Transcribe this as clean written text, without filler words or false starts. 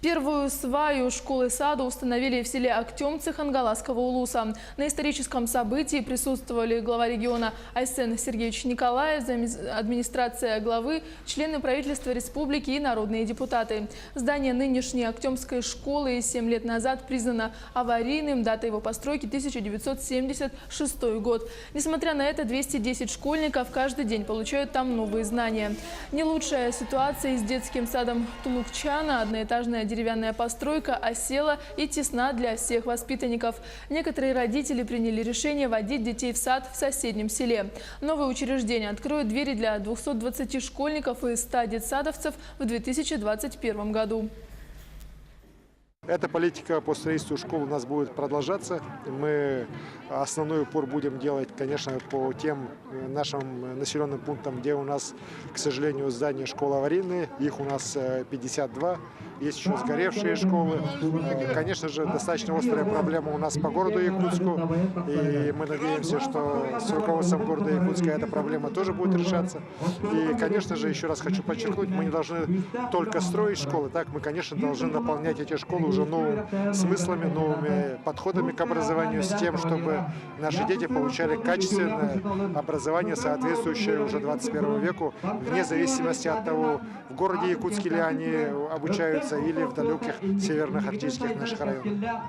Первую сваю школы-сада установили в селе Актемцы Хангаласского улуса. На историческом событии присутствовали глава региона Айсен Сергеевич Николаев, администрация главы, члены правительства республики и народные депутаты. Здание нынешней Актемской школы 7 лет назад признано аварийным. Дата его постройки – 1976 год. Несмотря на это, 210 школьников каждый день получают там новые знания. Не лучшая ситуация и с детским садом Тулукчана. Одноэтажная деревянная постройка осела и тесна для всех воспитанников. Некоторые родители приняли решение водить детей в сад в соседнем селе. Новое учреждение откроет двери для 220 школьников и 100 детсадовцев в 2021 году. Эта политика по строительству школ у нас будет продолжаться. Мы основной упор будем делать, конечно, по тем нашим населенным пунктам, где у нас, к сожалению, здания школы аварийные. Их у нас 52. Есть еще сгоревшие школы. Конечно же, достаточно острая проблема у нас по городу Якутску. И мы надеемся, что с руководством города Якутска эта проблема тоже будет решаться. И, конечно же, еще раз хочу подчеркнуть, мы не должны только строить школы. Так, мы, конечно, должны наполнять эти школы уже новыми смыслами, новыми подходами к образованию, с тем, чтобы наши дети получали качественное образование, соответствующее уже 21 веку, вне зависимости от того, в городе Якутске ли они обучаются или в далеких северных арктических наших районах.